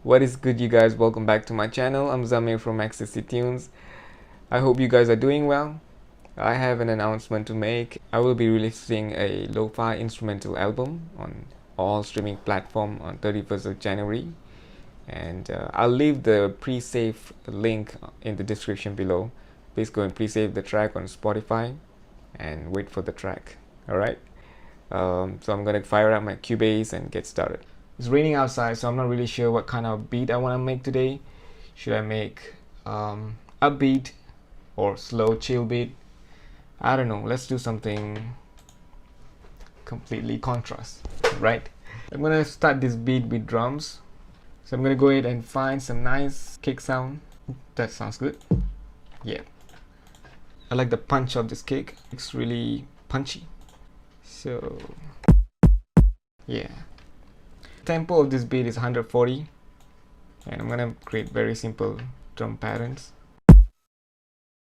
What is good, you guys? Welcome back to my channel. I'm Zamir from Ecstasy Tunes. I hope you guys are doing well. I have an announcement to make. I will be releasing a lo-fi instrumental album on all streaming platforms on 31st of January. And I'll leave the pre-save link in the description below. Please go and pre-save the track on Spotify and wait for the track. Alright? So I'm gonna fire up my Cubase and get started. It's raining outside, so I'm not really sure what kind of beat I want to make today. Should I make upbeat or slow chill beat? I don't know. Let's do something completely contrast, right? I'm gonna start this beat with drums. So I'm gonna go ahead and find some nice kick sound. That sounds good. Yeah. I like the punch of this kick. It's really punchy. So yeah. Tempo of this beat is 140, and I'm gonna create very simple drum patterns.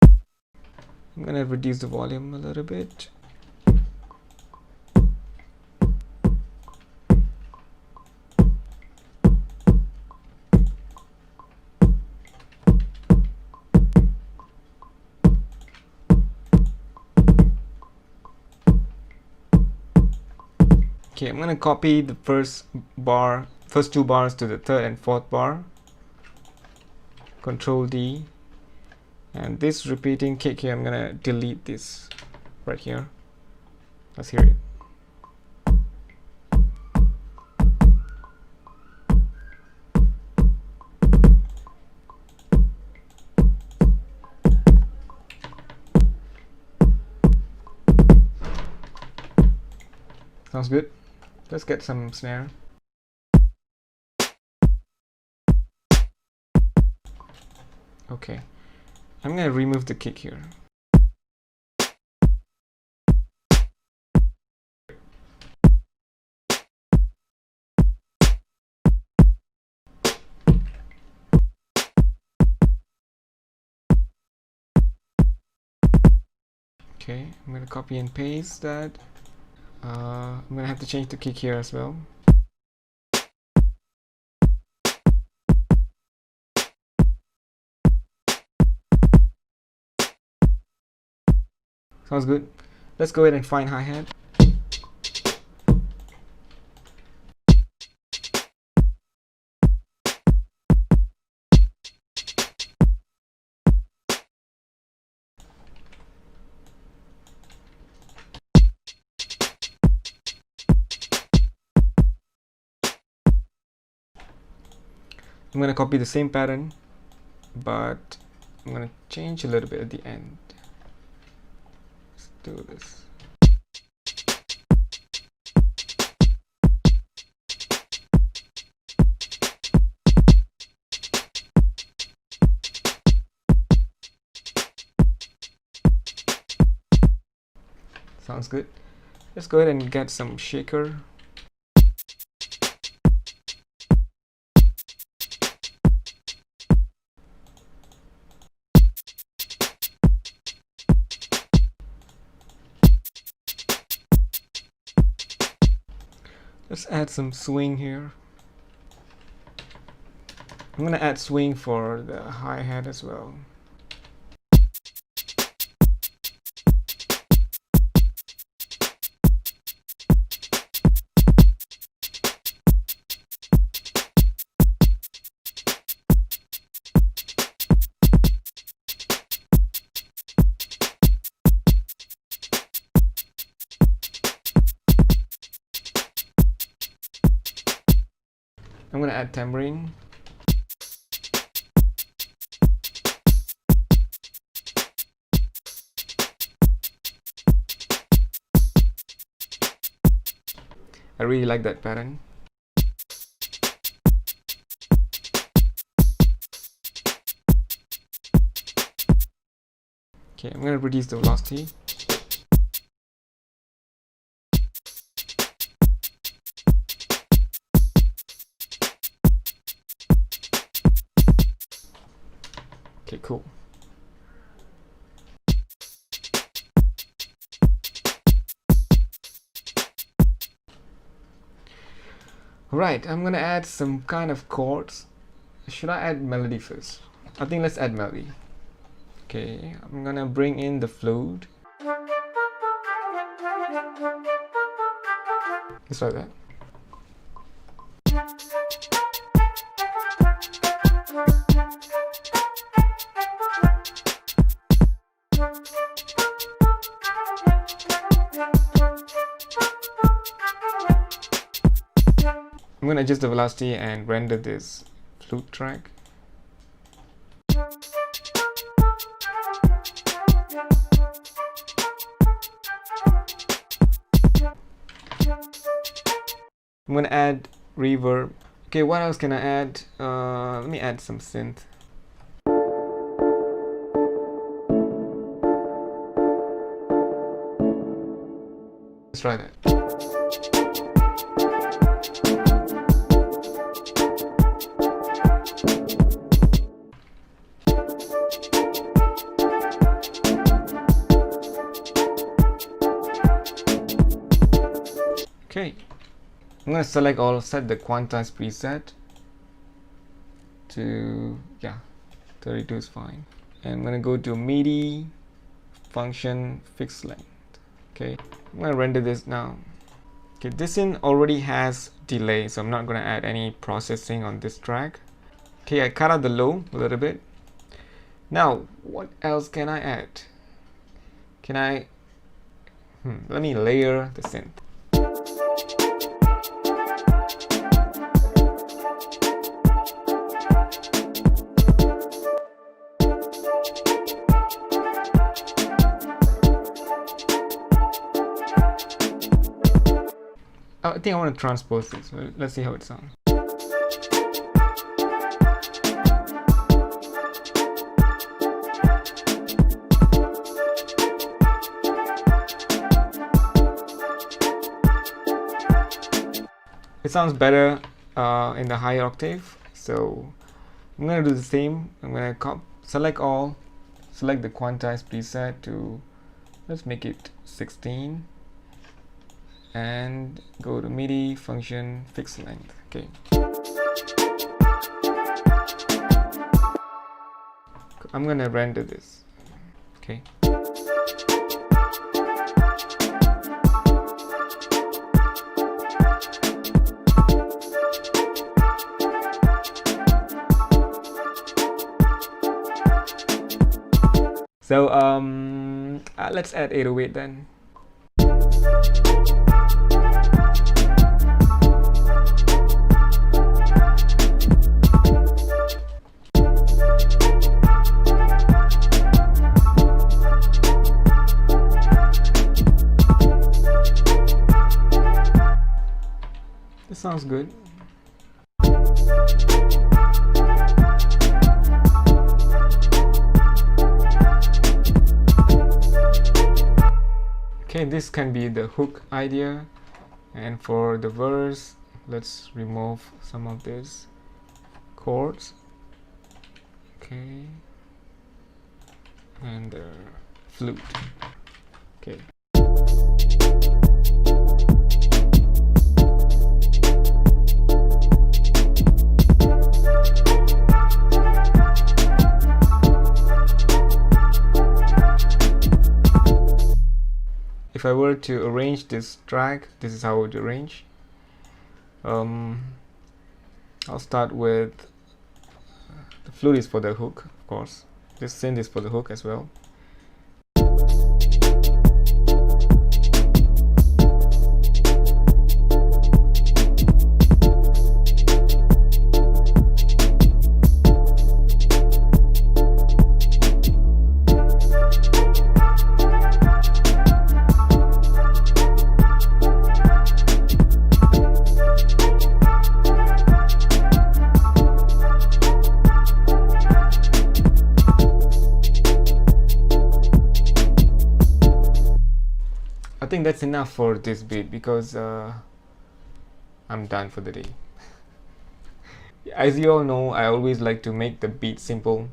I'm gonna reduce the volume a little bit. Okay, I'm gonna copy the first two bars to the third and fourth bar. Control D, and this repeating kick here, I'm gonna delete this right here. Let's hear it. Sounds good. Let's get some snare. Okay, I'm gonna remove the kick here. Okay, I'm gonna copy and paste that. I'm gonna have to change the kick here as well. Sounds good. Let's go ahead and find hi-hat. I'm gonna copy the same pattern, but I'm gonna change a little bit at the end. Let's do this. Sounds good. Let's go ahead and get some shaker. Let's add some swing here. I'm gonna add swing for the hi-hat as well. I'm gonna add tambourine. I really like that pattern. Okay, I'm gonna reduce the velocity. Okay, cool. Right, I'm gonna add some kind of chords should I add melody first? I think let's add melody. Okay, I'm gonna bring in the flute. Just like that. I'm going to adjust the velocity and render this flute track. I'm going to add reverb. Okay, what else can I add? Let me add some synth. Let's try that. Okay, I'm going to select all, set the quantize preset to, 32 is fine. And I'm going to go to MIDI function fixed length. Okay, I'm going to render this now. Okay, this in already has delay, so I'm not going to add any processing on this track. Okay, I cut out the low a little bit. Now, what else can I add? Can I, let me layer the synth. I think I want to transpose this. Let's see how it sounds. It sounds better in the higher octave, so I'm going to do the same. I'm going to select all, select the quantize preset to, let's make it 16. And go to MIDI function fixed length. Okay. I'm gonna render this. Okay. So let's add 808 then. This sounds good. Okay, this can be the hook idea, and for the verse, let's remove some of these chords. Okay, and the flute. Okay. If I were to arrange this track, this is how I would arrange. I'll start with the flute is for the hook, of course. This synth is for the hook as well. I think that's enough for this beat because I'm done for the day. As you all know, I always like to make the beat simple.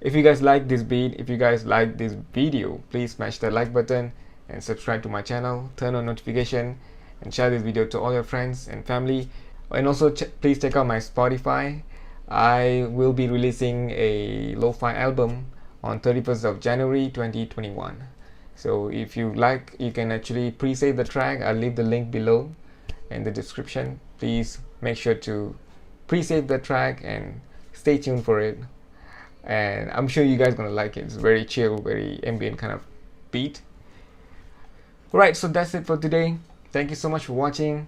If you guys like this beat, if you guys like this video, please smash the like button and subscribe to my channel, turn on notification and share this video to all your friends and family. And also please check out my Spotify. I will be releasing a lo-fi album on 31st of January 2021. So if you like, you can actually pre-save the track. I'll leave the link below in the description. Please make sure to pre-save the track and stay tuned for it. And I'm sure you guys gonna like it. It's very chill, very ambient kind of beat. Alright, so that's it for today. Thank you so much for watching.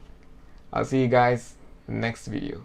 I'll see you guys in the next video.